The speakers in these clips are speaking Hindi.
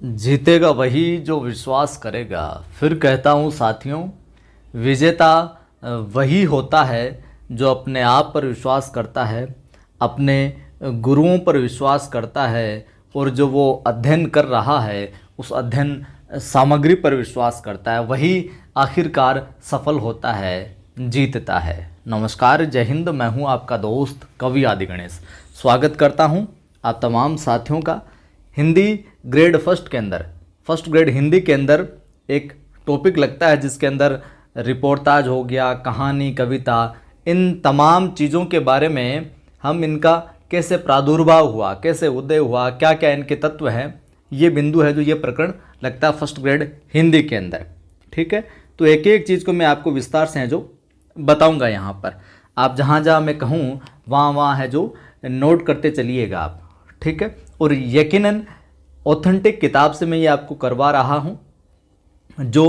जीतेगा वही जो विश्वास करेगा। फिर कहता हूँ साथियों, विजेता वही होता है जो अपने आप पर विश्वास करता है, अपने गुरुओं पर विश्वास करता है, और जो वो अध्ययन कर रहा है उस अध्ययन सामग्री पर विश्वास करता है, वही आखिरकार सफल होता है, जीतता है। नमस्कार, जय हिंद। मैं हूँ आपका दोस्त कवि आदि गणेश। स्वागत करता हूँ आप तमाम साथियों का। हिंदी ग्रेड फर्स्ट के अंदर, फर्स्ट ग्रेड हिंदी के अंदर एक टॉपिक लगता है जिसके अंदर रिपोर्टाज हो गया, कहानी, कविता, इन तमाम चीज़ों के बारे में हम इनका कैसे प्रादुर्भाव हुआ, कैसे उदय हुआ, क्या क्या इनके तत्व हैं, ये बिंदु है जो ये प्रकरण लगता है फर्स्ट ग्रेड हिंदी के अंदर। ठीक है, तो एक एक चीज़ को मैं आपको विस्तार से है जो बताऊंगा यहाँ पर। आप जहाँ जहाँ मैं कहूँ वहाँ वहाँ है जो नोट करते चलिएगा आप। ठीक है, और यकीनन ऑथेंटिक किताब से मैं ये आपको करवा रहा हूँ जो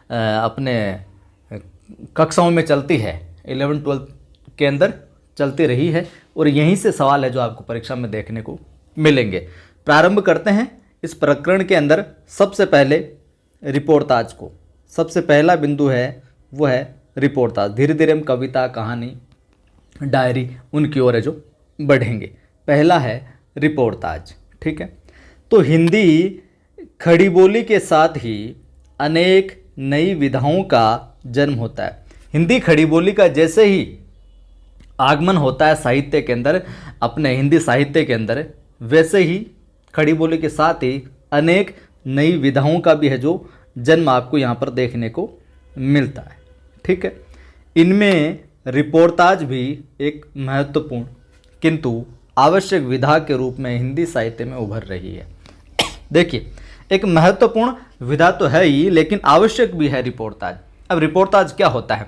अपने कक्षाओं में चलती है, 11-12 के अंदर चलती रही है, और यहीं से सवाल है जो आपको परीक्षा में देखने को मिलेंगे। प्रारंभ करते हैं इस प्रकरण के अंदर। सबसे पहले रिपोर्टाज को, सबसे पहला बिंदु है वो है रिपोर्टाज। धीरे धीरे हम कविता, कहानी, डायरी उनकी ओर है जो बढ़ेंगे। पहला है रिपोर्टाज। ठीक है, तो हिंदी खड़ी बोली के साथ ही अनेक नई विधाओं का जन्म होता है। हिंदी खड़ी बोली का जैसे ही आगमन होता है साहित्य के अंदर, अपने हिंदी साहित्य के अंदर, वैसे ही खड़ी बोली के साथ ही अनेक नई विधाओं का भी है जो जन्म आपको यहाँ पर देखने को मिलता है। ठीक है, इनमें रिपोर्टाज भी एक महत्वपूर्ण किंतु आवश्यक विधा के रूप में हिंदी साहित्य में उभर रही है। देखिए, एक महत्वपूर्ण विधा तो है ही, लेकिन आवश्यक भी है रिपोर्टाज। अब रिपोर्टाज क्या होता है,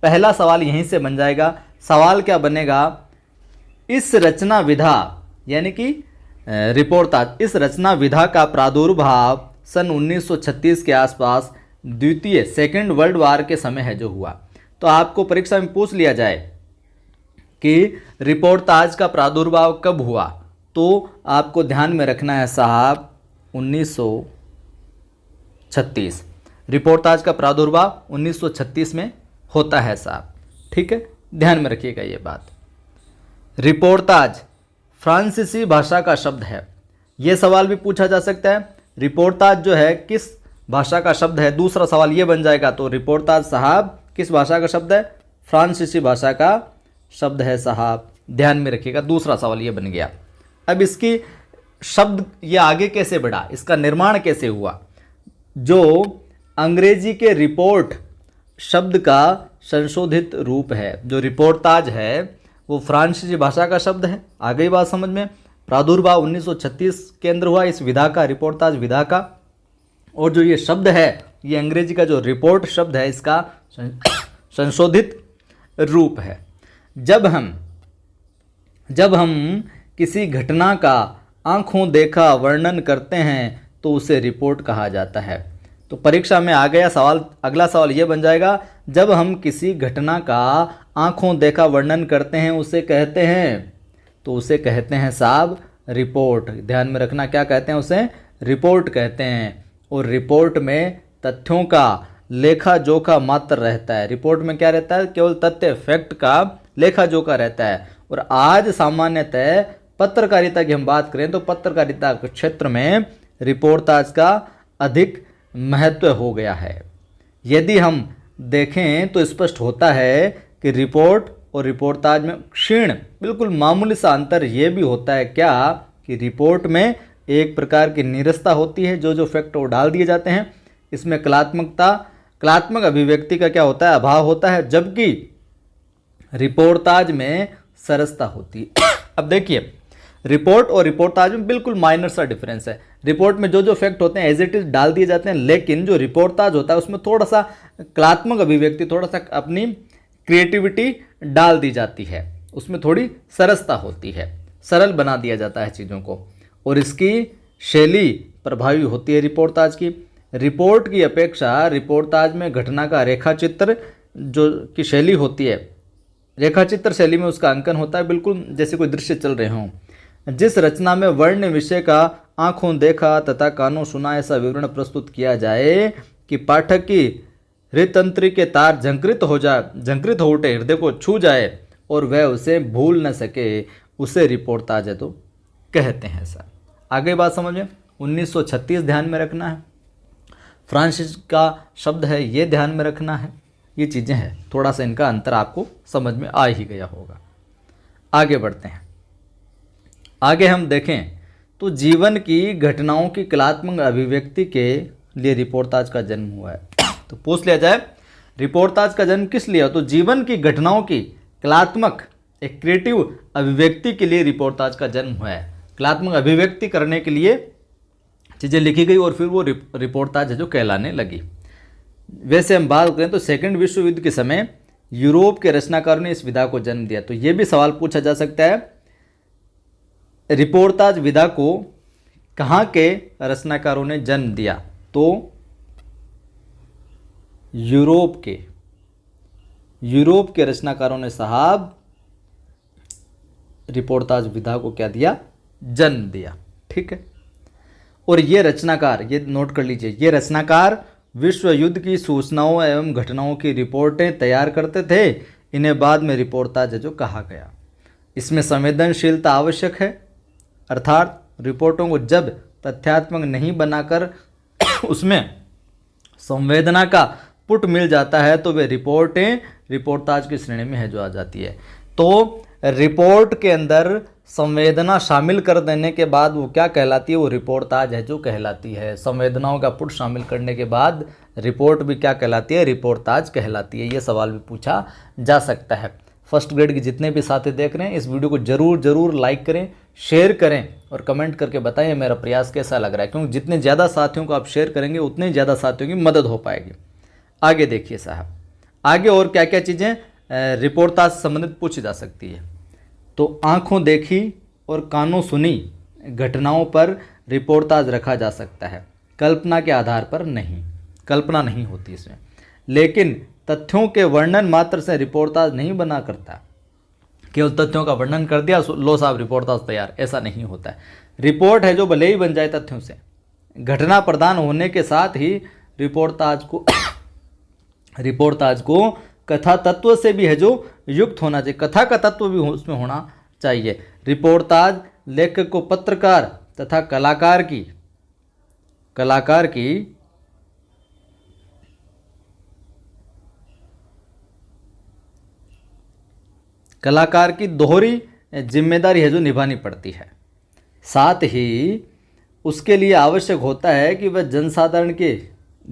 पहला सवाल यहीं से बन जाएगा। सवाल क्या बनेगा, इस रचना विधा यानी कि रिपोर्टाज, इस रचना विधा का प्रादुर्भाव सन 1936 के आसपास द्वितीय सेकेंड वर्ल्ड वार के समय है जो हुआ। तो आपको परीक्षा में पूछ लिया जाए कि रिपोर्टाज का प्रादुर्भाव कब हुआ, तो आपको ध्यान में रखना है साहब 1936। रिपोर्टाज का प्रादुर्भाव 1936 में होता है साहब। ठीक है, ध्यान में रखिएगा ये बात। रिपोर्टाज फ्रांसीसी भाषा का शब्द है। ये सवाल भी पूछा जा सकता है, रिपोर्टाज जो है किस भाषा का शब्द है। दूसरा सवाल ये बन जाएगा, तो रिपोर्टाज साहब किस भाषा का शब्द है, फ्रांसीसी भाषा का शब्द है साहब। ध्यान में रखिएगा, दूसरा सवाल ये बन गया। अब इसकी शब्द ये आगे कैसे बढ़ा, इसका निर्माण कैसे हुआ। जो अंग्रेजी के रिपोर्ट शब्द का संशोधित रूप है, जो रिपोर्टाज है वो फ्रांसीसी भाषा का शब्द है। आ गई बात समझ में। प्रादुर्भाव 1936 के अंदर हुआ इस विधा का, रिपोर्टाज विधा का, और जो ये शब्द है ये अंग्रेजी का जो रिपोर्ट शब्द है इसका संशोधित रूप है। जब हम किसी घटना का आंखों देखा वर्णन करते हैं तो उसे रिपोर्ट कहा जाता है। तो परीक्षा में आ गया सवाल, अगला सवाल ये बन जाएगा, जब हम किसी घटना का आंखों देखा वर्णन करते हैं उसे कहते हैं, तो उसे कहते हैं साहब रिपोर्ट। ध्यान में रखना, क्या कहते हैं उसे, रिपोर्ट कहते हैं। और रिपोर्ट में तथ्यों का लेखा जोखा मात्र रहता है। रिपोर्ट में क्या रहता है, केवल तथ्य फैक्ट का लेखा जोखा रहता है। और आज सामान्यतः पत्रकारिता की हम बात करें तो पत्रकारिता के क्षेत्र में रिपोर्टाज का अधिक महत्व हो गया है। यदि हम देखें तो स्पष्ट होता है कि रिपोर्ट और रिपोर्टाज में क्षीण बिल्कुल मामूली सा अंतर ये भी होता है क्या, कि रिपोर्ट में एक प्रकार की नीरसता होती है, जो फैक्ट वो डाल दिए जाते हैं। इसमें कलात्मक अभिव्यक्ति का क्या होता है, अभाव होता है, जबकि रिपोर्टाज में सरसता होती है। अब देखिए, रिपोर्ट और रिपोर्टाज में बिल्कुल माइनर सा डिफरेंस है। रिपोर्ट में जो फैक्ट होते हैं एज इट इज डाल दिए जाते हैं, लेकिन जो रिपोर्टाज होता है उसमें थोड़ा सा कलात्मक अभिव्यक्ति, थोड़ा सा अपनी क्रिएटिविटी डाल दी जाती है, उसमें थोड़ी सरसता होती है, सरल बना दिया जाता है चीज़ों को, और इसकी शैली प्रभावी होती है रिपोर्टाज की। रिपोर्ट की अपेक्षा रिपोर्टाज में घटना का रेखाचित्र जो की शैली होती है, रेखाचित्र शैली में उसका अंकन होता है, बिल्कुल जैसे कोई दृश्य चल रहे हों। जिस रचना में वर्ण विषय का आँखों देखा तथा कानों सुना ऐसा विवरण प्रस्तुत किया जाए कि पाठक की हृदयतंत्री के तार झंकृत हो उठे, हृदय को छू जाए और वह उसे भूल न सके, उसे रिपोर्टाज है तो कहते हैं सर। आगे बात समझ में 1936 ध्यान में रखना है, फ्रांसिस का शब्द है ये ध्यान में रखना है। ये चीज़ें हैं, थोड़ा सा इनका अंतर आपको समझ में आ ही गया होगा। आगे बढ़ते हैं। आगे हम देखें तो जीवन की घटनाओं की कलात्मक अभिव्यक्ति के लिए रिपोर्टाज का जन्म हुआ है। तो पूछ लिया जाए रिपोर्टाज का जन्म किस लिए? तो जीवन की घटनाओं की कलात्मक एक क्रिएटिव अभिव्यक्ति के लिए रिपोर्टाज का जन्म हुआ है। कलात्मक अभिव्यक्ति करने के लिए चीज़ें लिखी गई और फिर वो रिपोर्टाज है जो कहलाने लगी। वैसे हम बात करें तो सेकंड विश्व युद्ध के समय यूरोप के रचनाकारों ने इस विधा को जन्म दिया। तो ये भी सवाल पूछा जा सकता है, रिपोर्टाज विधा को कहाँ के रचनाकारों ने जन्म दिया? तो यूरोप के रचनाकारों ने साहब रिपोर्टाज विधा को क्या दिया? जन्म दिया। ठीक है। और ये रचनाकार, ये नोट कर लीजिए, ये रचनाकार विश्व युद्ध की सूचनाओं एवं घटनाओं की रिपोर्टें तैयार करते थे। इन्हें बाद में रिपोर्टाज जो कहा गया। इसमें संवेदनशीलता आवश्यक है, अर्थात रिपोर्टों को जब तथ्यात्मक नहीं बनाकर उसमें संवेदना का पुट मिल जाता है तो वे रिपोर्टें रिपोर्टाज की श्रेणी में है जो आ जाती है। तो रिपोर्ट के अंदर संवेदना शामिल कर देने के बाद वो क्या कहलाती है? वो रिपोर्टाज है जो कहलाती है। संवेदनाओं का पुट शामिल करने के बाद रिपोर्ट भी क्या कहलाती है? रिपोर्टाज कहलाती है। ये सवाल भी पूछा जा सकता है। फर्स्ट ग्रेड के जितने भी साथी देख रहे हैं इस वीडियो को जरूर लाइक करें, शेयर करें और कमेंट करके बताएं मेरा प्रयास कैसा लग रहा है, क्योंकि जितने ज़्यादा साथियों को आप शेयर करेंगे उतने ही ज़्यादा साथियों की मदद हो पाएगी। आगे देखिए साहब, आगे और क्या क्या चीज़ें रिपोर्टाज से संबंधित पूछी जा सकती है। तो आँखों देखी और कानों सुनी घटनाओं पर रिपोर्टाज रखा जा सकता है, कल्पना के आधार पर नहीं, कल्पना नहीं होती इसमें। लेकिन तथ्यों के वर्णन मात्र से रिपोर्टाज नहीं बना करता, केवल तथ्यों का वर्णन कर दिया लो साहब रिपोर्टाज तैयार, ऐसा नहीं होता है। रिपोर्ट है जो भले ही बन जाए तथ्यों से, घटना प्रदान होने के साथ ही रिपोर्टाज को कथा तत्व से भी है जो युक्त होना चाहिए, कथा का तत्व भी उसमें होना चाहिए। रिपोर्टाज लेखक को पत्रकार तथा कलाकार की दोहरी जिम्मेदारी है जो निभानी पड़ती है। साथ ही उसके लिए आवश्यक होता है कि वह जनसाधारण के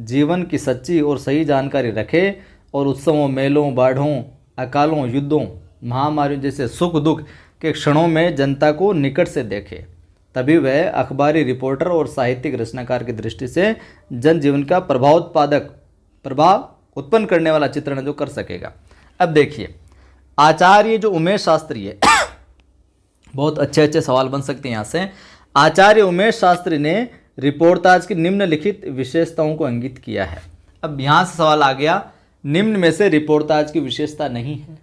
जीवन की सच्ची और सही जानकारी रखे और उत्सवों, मेलों, बाढ़ों, अकालों, युद्धों, महामारियों जैसे सुख दुख के क्षणों में जनता को निकट से देखे। तभी वह अखबारी रिपोर्टर और साहित्यिक रचनाकार की दृष्टि से जनजीवन का प्रभाव उत्पन्न करने वाला चित्रण जो कर सकेगा। अब देखिए आचार्य जो उमेश शास्त्री है बहुत अच्छे सवाल बन सकते हैं यहाँ से। आचार्य उमेश शास्त्री ने रिपोर्टाज की निम्नलिखित विशेषताओं को इंगित किया है। अब यहाँ से सवाल आ गया, निम्न में से रिपोर्टाज की विशेषता नहीं है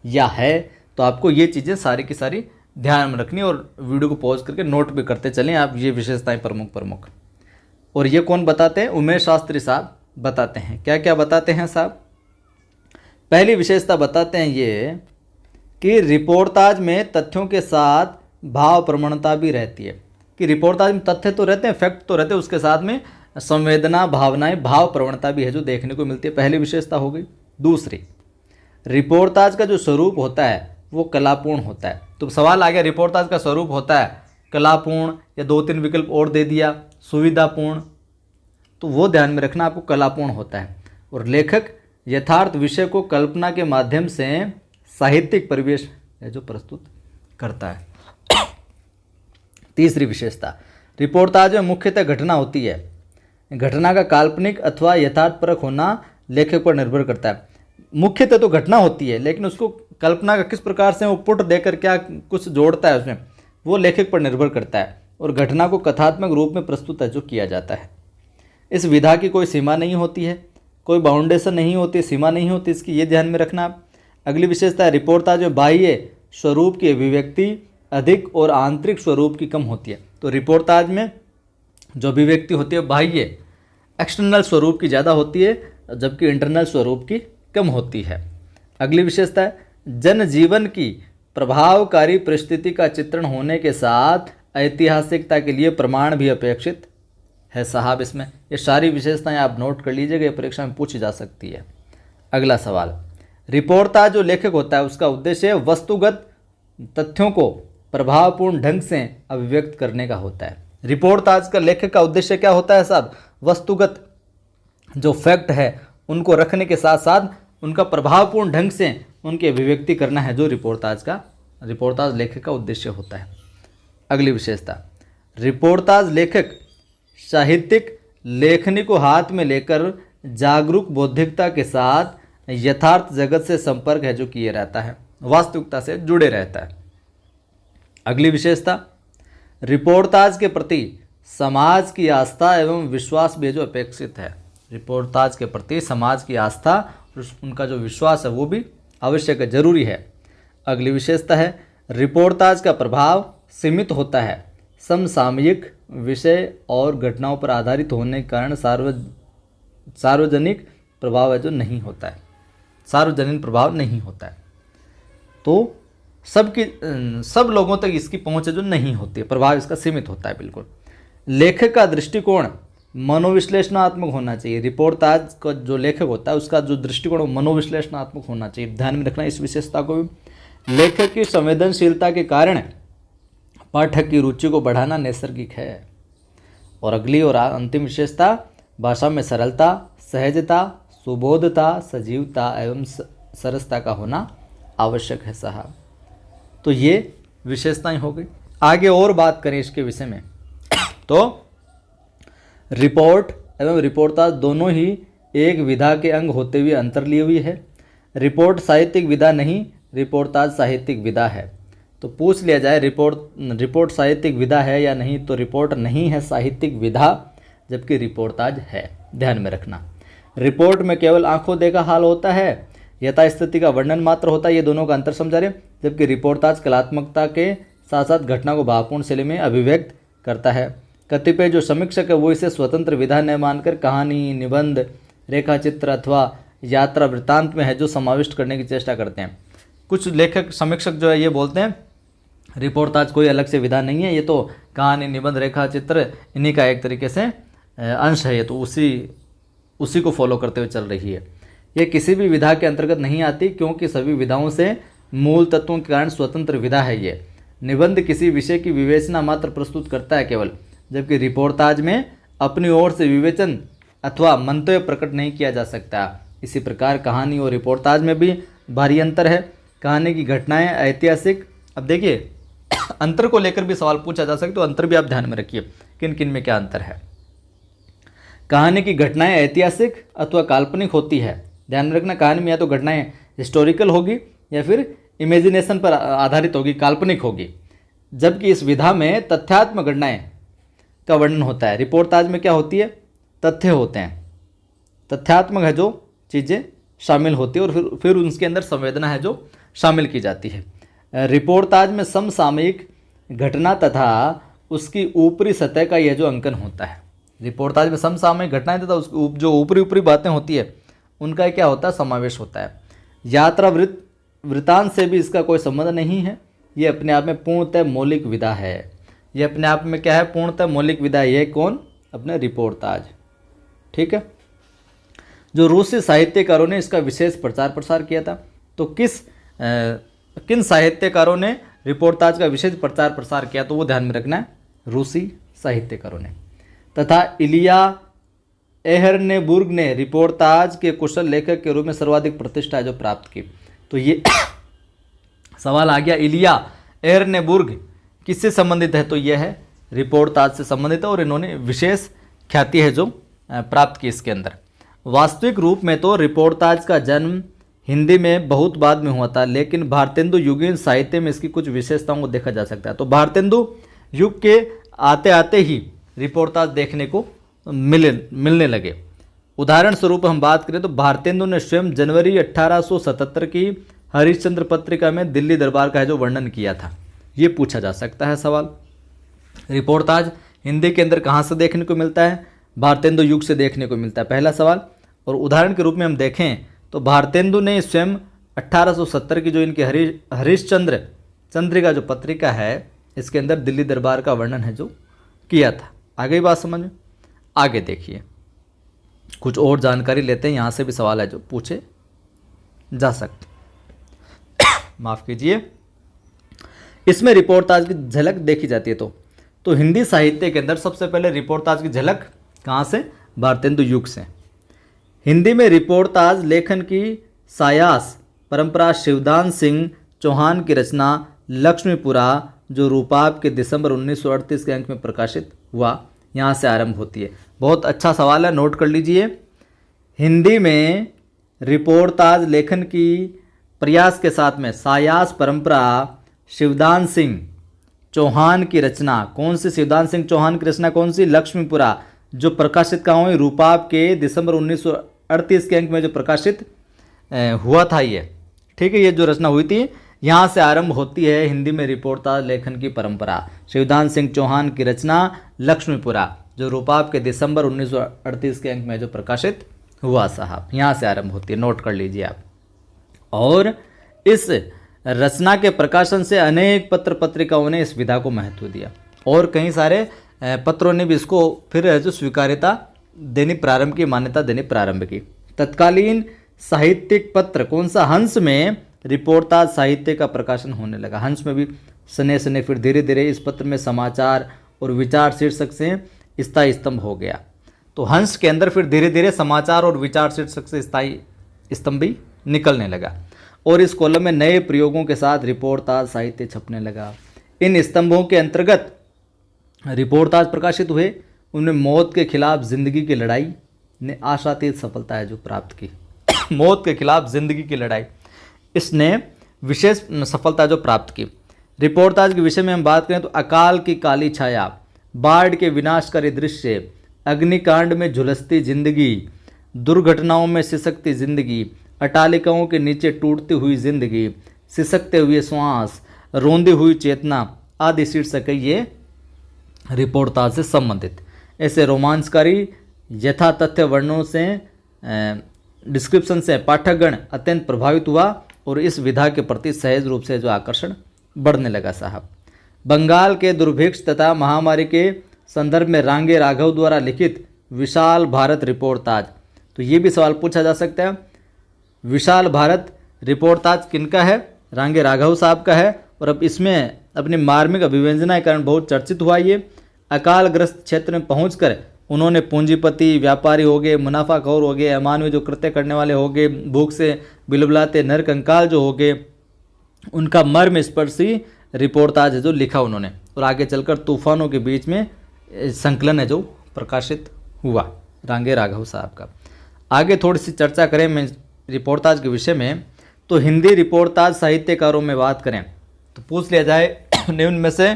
या है, तो आपको ये चीज़ें सारी की सारी ध्यान में रखनी और वीडियो को पॉज करके नोट भी करते चलें आप, ये विशेषताएं प्रमुख। और ये कौन बताते हैं? उमेश शास्त्री साहब बताते हैं। क्या क्या बताते हैं साहब? पहली विशेषता बताते हैं ये कि रिपोर्टाज में तथ्यों के साथ भाव प्रवणता भी रहती है। कि रिपोर्टाज में तथ्य तो रहते हैं, फैक्ट तो रहते हैं, उसके साथ में संवेदना, भावनाएं, भाव प्रवणता भी है जो देखने को मिलती है। पहली विशेषता हो गई। दूसरी, रिपोर्टाज का जो स्वरूप होता है वो कलापूर्ण होता है। तो सवाल आ गया रिपोर्टाज का स्वरूप होता है कलापूर्ण या 2-3 विकल्प और दे दिया सुविधापूर्ण, तो वो ध्यान में रखना आपको, कलापूर्ण होता है। और लेखक यथार्थ विषय को कल्पना के माध्यम से साहित्यिक परिवेश है जो प्रस्तुत करता है। तीसरी विशेषता, रिपोर्टाज में मुख्यतः घटना होती है। घटना का काल्पनिक अथवा यथार्थपरक होना लेखक पर निर्भर करता है। मुख्यतः तो घटना होती है लेकिन उसको कल्पना का किस प्रकार से वो पुट देकर क्या कुछ जोड़ता है उसमें, वो लेखक पर निर्भर करता है। और घटना को कथात्मक रूप में प्रस्तुत है जो किया जाता है। इस विधा की कोई सीमा नहीं होती है, कोई बाउंडेशन नहीं होती, सीमा नहीं होती इसकी, ये ध्यान में रखना आप। अगली विशेषता है रिपोर्टाज में बाह्य स्वरूप की अभिव्यक्ति अधिक और आंतरिक स्वरूप की कम होती है। तो रिपोर्टाज में जो अभिव्यक्ति होती है बाह्य एक्सटर्नल स्वरूप की ज़्यादा होती है, जबकि इंटरनल स्वरूप की कम होती है। अगली विशेषता है जनजीवन की प्रभावकारी परिस्थिति का चित्रण होने के साथ ऐतिहासिकता के लिए प्रमाण भी अपेक्षित है साहब। इसमें ये सारी विशेषताएं आप नोट कर लीजिएगा, ये परीक्षा में पूछी जा सकती है। अगला सवाल, रिपोर्टाज जो लेखक होता है उसका उद्देश्य वस्तुगत तथ्यों को प्रभावपूर्ण ढंग से अभिव्यक्त करने का होता है। रिपोर्टाज का लेखक का उद्देश्य क्या होता है साहब? वस्तुगत जो फैक्ट है उनको रखने के साथ साथ उनका प्रभावपूर्ण ढंग से उनकी अभिव्यक्ति करना है, जो रिपोर्टाज लेखक का उद्देश्य होता है। अगली विशेषता, रिपोर्टाज लेखक साहित्यिक लेखनी को हाथ में लेकर जागरूक बौद्धिकता के साथ यथार्थ जगत से संपर्क है जो किए रहता है, वास्तविकता से जुड़े रहता है। अगली विशेषता, रिपोर्टाज के प्रति समाज की आस्था एवं विश्वास भी जो अपेक्षित है। रिपोर्टाज के प्रति समाज की आस्था और उनका जो विश्वास है वो भी आवश्यक है, जरूरी है। अगली विशेषता है रिपोर्टाज का प्रभाव सीमित होता है, समसामयिक विषय और घटनाओं पर आधारित होने के कारण सार्वजनिक प्रभाव है जो नहीं होता है, सार्वजनिक प्रभाव नहीं होता है। तो सब लोगों तक इसकी पहुंच है जो नहीं होती है, प्रभाव इसका सीमित होता है बिल्कुल। लेखक का दृष्टिकोण मनोविश्लेषणात्मक होना चाहिए। रिपोर्टाज का जो लेखक होता है उसका जो दृष्टिकोण मनोविश्लेषणात्मक होना चाहिए, ध्यान में रखना इस विशेषता को भी। लेखक की संवेदनशीलता के कारण पाठक की रुचि को बढ़ाना नैसर्गिक है। और अगली और अंतिम विशेषता, भाषा में सरलता, सहजता, सुबोधता, सजीवता एवं सरसता का होना आवश्यक है साहब। तो ये विशेषताएं हो गई। आगे और बात करें इसके विषय में तो रिपोर्ट एवं रिपोर्टाज दोनों ही एक विधा के अंग होते हुए अंतर लिए हुई है। रिपोर्ट साहित्यिक विधा नहीं, रिपोर्टाज साहित्यिक विधा है। तो पूछ लिया जाए रिपोर्ट साहित्यिक विधा है या नहीं, तो रिपोर्ट नहीं है साहित्यिक विधा, जबकि रिपोर्टाज है। ध्यान में रखना, रिपोर्ट में केवल आंखों देखा हाल होता है, यथास्थिति का वर्णन मात्र होता है, ये दोनों का अंतर समझा रहे। जबकि रिपोर्टाज कलात्मकता के साथ साथ घटना को भावपूर्ण शैली में अभिव्यक्त करता है। कतिपय जो समीक्षक है वो इसे स्वतंत्र विधा न मानकर कहानी, निबंध, रेखाचित्र अथवा यात्रा वृत्तांत में है जो समाविष्ट करने की चेष्टा करते हैं। कुछ लेखक समीक्षक जो है ये बोलते हैं रिपोर्टाज कोई अलग से विधा नहीं है, ये तो कहानी, निबंध, रेखाचित्र इन्हीं का एक तरीके से अंश है, ये तो उसी को फॉलो करते हुए चल रही है। ये किसी भी विधा के अंतर्गत नहीं आती, क्योंकि सभी विधाओं से मूल तत्वों के कारण स्वतंत्र विधा है ये। निबंध किसी विषय की विवेचना मात्र प्रस्तुत करता है केवल, जबकि रिपोर्टाज में अपनी ओर से विवेचन अथवा मंतव्य प्रकट नहीं किया जा सकता। इसी प्रकार कहानी और रिपोर्टाज में भी भारी अंतर है। कहानी की घटनाएं ऐतिहासिक, अब देखिए अंतर को लेकर भी सवाल पूछा जा सकता, तो अंतर भी आप ध्यान में रखिए किन किन में क्या अंतर है। कहानी की घटनाएं ऐतिहासिक अथवा काल्पनिक होती है। ध्यान में रखना, कहानी में या तो घटनाएं हिस्टोरिकल होगी या फिर इमेजिनेशन पर आधारित होगी, काल्पनिक होगी, जबकि इस विधा में तथ्यात्मक घटनाएं का वर्णन होता है। रिपोर्टाज में क्या होती है? तथ्य होते हैं, तथ्यात्मक है जो चीज़ें शामिल होती है और फिर उसके अंदर संवेदना है जो शामिल की जाती है। रिपोर्टाज में समसामयिक घटना तथा उसकी ऊपरी सतह का यह जो अंकन होता है। रिपोर्टाज में समसामयिक घटनाएं तथा उसकी जो ऊपरी बातें होती है उनका क्या होता है? समावेश होता है। यात्रा वृत्तांत से भी इसका कोई संबंध नहीं है। ये अपने आप में पूर्णतः मौलिक विधा है। ये अपने आप में क्या है? पूर्णतः मौलिक विधा। ये कौन? अपने रिपोर्टाज। ठीक है। जो रूसी साहित्यकारों ने इसका विशेष प्रचार प्रसार किया था, तो किन साहित्यकारों ने रिपोर्टाज का विशेष प्रचार प्रसार किया? तो वो ध्यान में रखना है, रूसी साहित्यकारों ने। तथा इलिया एहरनेबुर्ग ने रिपोर्टाज के कुशल लेखक के रूप में सर्वाधिक प्रतिष्ठा जो प्राप्त की। तो ये सवाल आ गया, इलिया एहरनेबुर्ग किससे संबंधित है? तो यह है रिपोर्टाज से संबंधित है और इन्होंने विशेष ख्याति है जो प्राप्त की इसके अंदर। वास्तविक रूप में तो रिपोर्टाज का जन्म हिंदी में बहुत बाद में हुआ था, लेकिन भारतेंदु युगीन साहित्य में इसकी कुछ विशेषताओं को देखा जा सकता है। तो भारतेंदु युग के आते आते ही रिपोर्टाज देखने को मिलने लगे। उदाहरण स्वरूप हम बात करें तो भारतेंदु ने स्वयं जनवरी 1877 की हरिश्चंद्र पत्रिका में दिल्ली दरबार का जो वर्णन किया था, ये पूछा जा सकता है सवाल। रिपोर्टाज हिंदी के अंदर कहाँ से देखने को मिलता है? भारतेंदु युग से देखने को मिलता है, पहला सवाल। और उदाहरण के रूप में हम देखें तो भारतेंदु ने स्वयं 1870 की जो इनकी हरिश्चंद्र चंद्रिका जो पत्रिका है, इसके अंदर दिल्ली दरबार का वर्णन है जो किया था। आगे बात समझ में? आगे देखिए, कुछ और जानकारी लेते हैं, यहाँ से भी सवाल है जो पूछे जा सकते। माफ कीजिए, इसमें रिपोर्टाज की झलक देखी जाती है। तो हिंदी साहित्य के अंदर सबसे पहले रिपोर्टाज की झलक कहाँ से? भारतेंदु युग से। हिंदी में रिपोर्टाज लेखन की सायास परंपरा शिवदान सिंह चौहान की रचना लक्ष्मीपुरा, जो रूपाब के दिसंबर 1938 के अंक में प्रकाशित हुआ, यहाँ से आरंभ होती है। बहुत अच्छा सवाल है, नोट कर लीजिए। हिंदी में रिपोर्टाज लेखन की प्रयास के साथ में सायास परंपरा शिवदान सिंह चौहान की रचना, कौन सी? शिवदान सिंह चौहान की रचना कौन सी? लक्ष्मीपुरा, जो प्रकाशित कहाँ हुई? रूपाब के दिसंबर 1938 के अंक में जो प्रकाशित हुआ था ये, ठीक है। ये जो रचना हुई थी, यहाँ से आरंभ होती है हिंदी में रिपोर्टाज लेखन की परंपरा। शिवदान सिंह चौहान की रचना लक्ष्मीपुरा, जो रूपाब के दिसंबर 1938 के अंक में जो प्रकाशित हुआ साहब, यहाँ से आरंभ होती है, नोट कर लीजिए आप। और इस रचना के प्रकाशन से अनेक पत्र पत्रिकाओं ने इस विधा को महत्व दिया, और कई सारे पत्रों ने भी इसको फिर जो स्वीकार्यता देनी प्रारंभ की, मान्यता देनी प्रारंभ की। तत्कालीन साहित्यिक पत्र कौन सा? हंस में रिपोर्टाज साहित्य का प्रकाशन होने लगा। हंस में भी सने सने फिर धीरे धीरे इस पत्र में समाचार और विचार शीर्षक से स्थायी स्तंभ हो गया। तो हंस के अंदर फिर धीरे धीरे समाचार और विचार शीर्षक से स्थायी स्तंभ भी निकलने लगा, और इस कॉलम में नए प्रयोगों के साथ रिपोर्टाज साहित्य छपने लगा। इन स्तंभों के अंतर्गत रिपोर्टाज प्रकाशित हुए, उनमें मौत के खिलाफ जिंदगी की लड़ाई ने आशातीत सफलता है जो प्राप्त की। मौत के खिलाफ जिंदगी की लड़ाई, इसने विशेष सफलता जो प्राप्त की। रिपोर्टाज के विषय में हम बात करें तो अकाल की काली छाया, बाढ़ के विनाशकारी दृश्य, अग्निकांड में झुलसती जिंदगी, दुर्घटनाओं में सिसकती जिंदगी, अटालिकाओं के नीचे टूटती हुई जिंदगी, सिसकते हुए श्वास, रोंदी हुई चेतना आदि शीर्षक है ये रिपोर्टाज से संबंधित। ऐसे रोमांचकारी यथा तथ्य वर्णों से डिस्क्रिप्शन से पाठकगण अत्यंत प्रभावित हुआ, और इस विधा के प्रति सहज रूप से जो आकर्षण बढ़ने लगा साहब। बंगाल के दुर्भिक्ष तथा महामारी के संदर्भ में रांगे राघव द्वारा लिखित विशाल भारत रिपोर्टाज, तो ये भी सवाल पूछा जा सकता है। विशाल भारत रिपोर्टाज किनका है? रांगे राघव साहब का है, और अब इसमें अपनी मार्मिक अभिव्यंजना के कारण बहुत चर्चित हुआ। ये अकालग्रस्त क्षेत्र में पहुंचकर उन्होंने पूंजीपति व्यापारी हो गए, मुनाफाखोर हो गए, अमानवीय जो कृत्य करने वाले हो गए, भूख से बिलबिलाते नर कंकाल जो हो गए, उनका मर्म स्पर्शी रिपोर्टाज है जो लिखा उन्होंने, और आगे चलकर तूफानों के बीच में संकलन है जो प्रकाशित हुआ रांगे राघव साहब का। आगे थोड़ी सी चर्चा करें मैं रिपोर्टाज के विषय में, तो हिंदी रिपोर्टाज साहित्यकारों में बात करें तो पूछ लिया जाए निम्न में से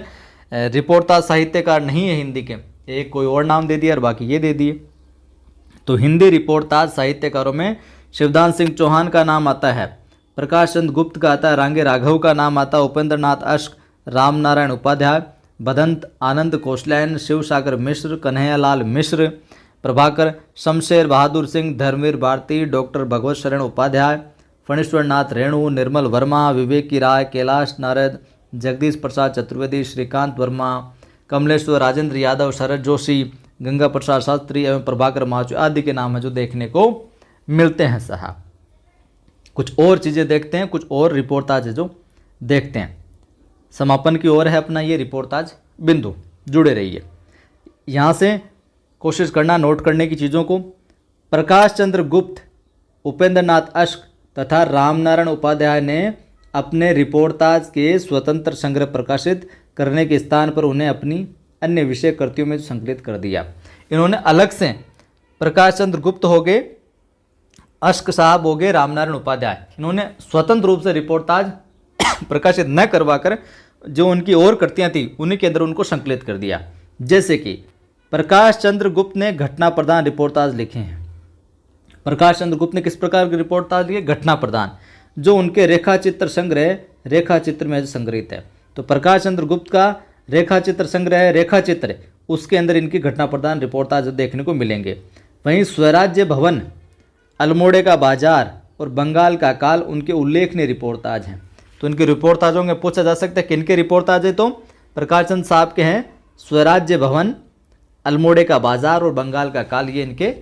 रिपोर्टाज साहित्यकार नहीं है हिंदी के, एक कोई और नाम दे दिया और बाकी ये दे दिए। तो हिंदी रिपोर्टाज साहित्यकारों में शिवदान सिंह चौहान का नाम आता है, प्रकाश चंद्र गुप्त का आता है, रांगे राघव का नाम आता है, उपेंद्र नाथ अश्क, राम नारायण उपाध्याय, बदंत आनंद कोशलैन, शिव सागर मिश्र, कन्हैयालाल मिश्र, प्रभाकर, शमशेर बहादुर सिंह, धर्मवीर भारती, डॉक्टर भगवत शरण उपाध्याय, फणीश्वर नाथ रेणु, निर्मल वर्मा, विवेकी राय, कैलाश नारद, जगदीश प्रसाद चतुर्वेदी, श्रीकांत वर्मा, कमलेश्वर राजेंद्र यादव, शरद जोशी, गंगा प्रसाद शास्त्री एवं प्रभाकर महाजू आदि के नाम है जो देखने को मिलते हैं साहब। कुछ और चीज़ें देखते हैं, कुछ और रिपोर्टाज है जो देखते हैं। समापन की ओर है अपना ये रिपोर्टाज बिंदु, जुड़े रहिए। यहाँ से कोशिश करना नोट करने की चीज़ों को। प्रकाश चंद्र गुप्त, उपेंद्र नाथ अश्क तथा रामनारायण उपाध्याय ने अपने रिपोर्टाज के स्वतंत्र संग्रह प्रकाशित करने के स्थान पर उन्हें अपनी अन्य विषय कृतियों में संकलित कर दिया। इन्होंने अलग से प्रकाश चंद्र गुप्त हो गए, अश्क साहब हो गए, रामनारायण उपाध्याय, इन्होंने स्वतंत्र रूप से रिपोर्टाज प्रकाशित न करवाकर जो उनकी और कृतियाँ थी उन्हीं के अंदर उनको संकलित कर दिया। जैसे कि प्रकाश चंद्र गुप्त ने घटना प्रधान रिपोर्टाज लिखे हैं। प्रकाश चंद्र गुप्त ने किस प्रकार के रिपोर्टाज लिखे? घटना प्रधान, जो उनके रेखा चित्र संग्रह रेखा चित्र में संग्रहित है। तो प्रकाश चंद्र गुप्त का रेखा चित्र संग्रह है, रेखा चित्र, उसके अंदर इनकी घटना प्रधान रिपोर्टाज देखने को मिलेंगे। वहीं स्वराज्य भवन, अल्मोड़े का बाजार और बंगाल का काल उनके उल्लेखनीय रिपोर्टाज हैं। तो इनके रिपोर्टाजों में पूछा जा सकता है किनके रिपोर्टाज है, तो प्रकाश चंद साहब के हैं। स्वराज्य भवन, अल्मोड़े का बाजार और बंगाल का काल, ये इनके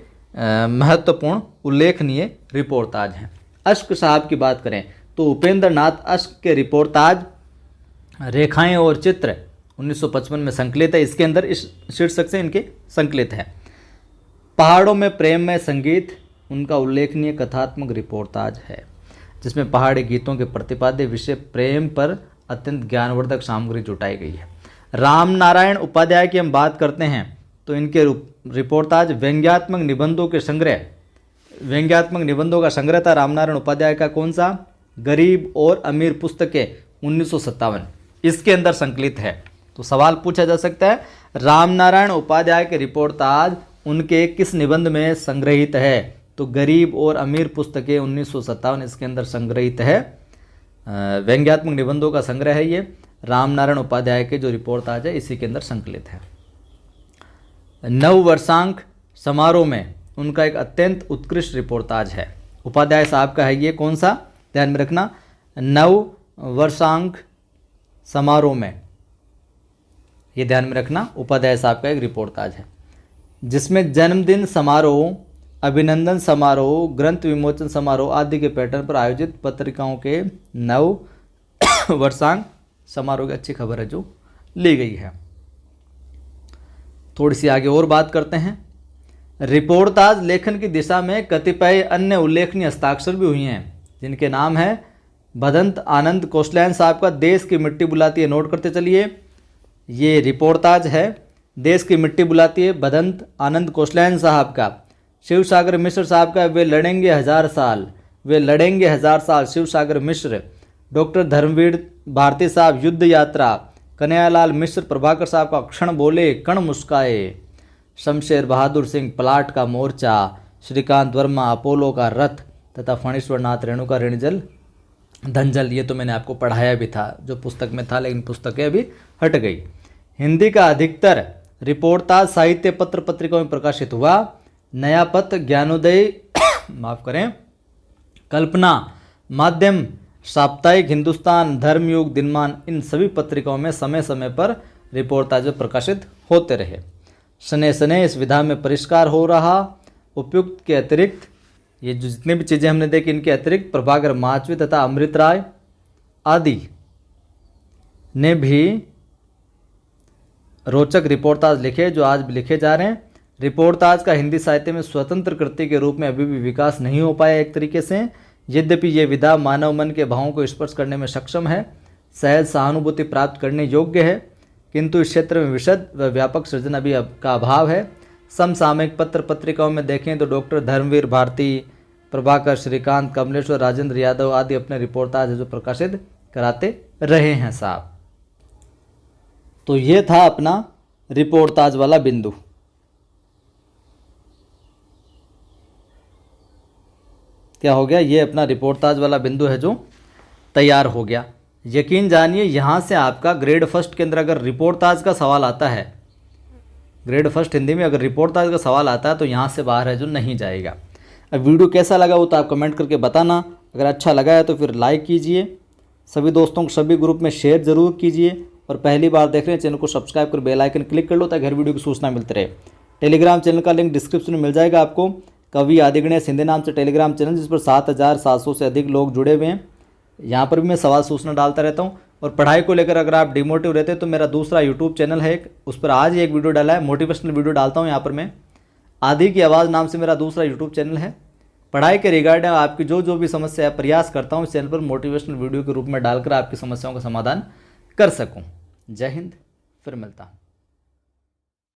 महत्वपूर्ण उल्लेखनीय रिपोर्टाज हैं। अश्क साहब की बात करें तो उपेंद्र नाथ अश्क के रिपोर्टाज रेखाएं और चित्र 1955 में संकलित है। इसके अंदर इस शीर्षक से इनके संकलित है। पहाड़ों में प्रेम में संगीत उनका उल्लेखनीय कथात्मक रिपोर्टाज है, जिसमें पहाड़ी गीतों के प्रतिपाद्य विषय प्रेम पर अत्यंत ज्ञानवर्धक सामग्री जुटाई गई है। राम नारायण उपाध्याय की हम बात करते हैं तो इनके रिपोर्टाज व्यंग्यात्मक निबंधों के संग्रह, व्यंग्यात्मक निबंधों का संग्रह था रामनारायण उपाध्याय का, कौन सा, गरीब और अमीर पुस्तकें 1957, इसके अंदर संकलित है। तो सवाल पूछा जा सकता है रामनारायण उपाध्याय के रिपोर्टाज उनके किस निबंध में संग्रहित है, तो गरीब और अमीर पुस्तकें 1957 इसके अंदर संग्रहित है। व्यंग्यात्मक निबंधों का संग्रह है ये, रामनारायण उपाध्याय के जो रिपोर्टाज है इसी के अंदर संकलित है। नववर्षांक समारोह में उनका एक अत्यंत उत्कृष्ट रिपोर्टाज है, उपाध्याय साहब का है ये, कौन सा, ध्यान में रखना, नववर्षांक समारोह में, ये ध्यान में रखना, उपाध्याय साहब का एक रिपोर्टाज है, जिसमें जन्मदिन समारोह, अभिनंदन समारोह, ग्रंथ विमोचन समारोह आदि के पैटर्न पर आयोजित पत्रिकाओं के नव वर्षांक समारोह की अच्छी खबर है जो ली गई है। थोड़ी सी आगे और बात करते हैं। रिपोर्टाज लेखन की दिशा में कतिपय अन्य उल्लेखनीय हस्ताक्षर भी हुई हैं, जिनके नाम है भदंत आनंद कोसलायन साहब का देश की मिट्टी बुलाती है, नोट करते चलिए, ये रिपोर्टाज है देश की मिट्टी बुलाती है, भदंत आनंद कोसलायन साहब का। शिव सागर मिश्र साहब का वे लड़ेंगे हजार साल, वे लड़ेंगे हजार साल, शिव सागर मिश्र। डॉक्टर धर्मवीर भारती साहब युद्ध यात्रा, कन्हैयालाल मिश्र प्रभाकर साहब का क्षण बोले कण मुस्काए, शमशेर बहादुर सिंह प्लाट का मोर्चा, श्रीकांत वर्मा अपोलो का रथ तथा फणीश्वर नाथ रेणुका ऋणजल धनजल, ये तो मैंने आपको पढ़ाया भी था जो पुस्तक में था, लेकिन पुस्तकें अभी हट गई। हिंदी का अधिकतर रिपोर्टाज साहित्य पत्र पत्रिकाओं में प्रकाशित हुआ। नया पत्र, ज्ञानोदय माफ करें, कल्पना, माध्यम, साप्ताहिक हिंदुस्तान, धर्मयुग, दिनमान, इन सभी पत्रिकाओं में समय समय पर रिपोर्टाज प्रकाशित होते रहे। सने सने इस विधा में परिष्कार हो रहा। उपयुक्त के अतिरिक्त ये जो जितनी भी चीज़ें हमने देखी इनके अतिरिक्त प्रभाकर माचवी तथा अमृत राय आदि ने भी रोचक रिपोर्टाज लिखे जो आज भी लिखे जा रहे हैं। रिपोर्टाज का हिंदी साहित्य में स्वतंत्र कृति के रूप में अभी भी विकास नहीं हो पाया एक तरीके से, यद्यपि ये विधा मानव मन के भावों को स्पर्श करने में सक्षम है, सहज सहानुभूति प्राप्त करने योग्य है, किंतु इस क्षेत्र में विशद व व्यापक सृजन अभी का अभाव है। समसामयिक पत्र पत्रिकाओं में देखें तो डॉक्टर धर्मवीर भारती, प्रभाकर, श्रीकांत, कमलेश्वर, राजेंद्र यादव आदि अपने रिपोर्टाज जो प्रकाशित कराते रहे हैं साहब। तो ये था अपना रिपोर्टाज वाला बिंदु। क्या हो गया, ये अपना रिपोर्टाज वाला बिंदु है जो तैयार हो गया। यकीन जानिए यहाँ से आपका ग्रेड फर्स्ट के अंदर अगर रिपोर्टाज का सवाल आता है, ग्रेड फर्स्ट हिंदी में अगर रिपोर्टाज का सवाल आता है तो यहाँ से बाहर है जो नहीं जाएगा। अब वीडियो कैसा लगा वो तो आप कमेंट करके बताना। अगर अच्छा लगा है तो फिर लाइक कीजिए, सभी दोस्तों को सभी ग्रुप में शेयर ज़रूर कीजिए, और पहली बार देख रहे हैं चैनल को सब्सक्राइब कर बेल आइकन क्लिक कर लो ताकि हर वीडियो की सूचना मिलती रहे। टेलीग्राम चैनल का लिंक डिस्क्रिप्शन में मिल जाएगा आपको। कवि आदिगणेश हिंदी नाम से टेलीग्राम चैनल, जिस पर 7700 से अधिक लोग जुड़े हुए हैं। यहाँ पर भी मैं सवाल सूचना डालता रहता हूँ। और पढ़ाई को लेकर अगर आप डिमोटिव रहते हैं तो मेरा दूसरा यूट्यूब चैनल है एक, उस पर आज ही एक वीडियो डाला है, मोटिवेशनल वीडियो डालता हूँ यहाँ पर मैं। आदि की आवाज़ नाम से मेरा दूसरा यूट्यूब चैनल है। पढ़ाई के रिगार्डिंग आपकी जो भी समस्या है प्रयास करता हूँ इस चैनल पर मोटिवेशनल वीडियो के रूप में डालकर आपकी समस्याओं का समाधान कर सकूँ। जय हिंद, फिर मिलता हूँ।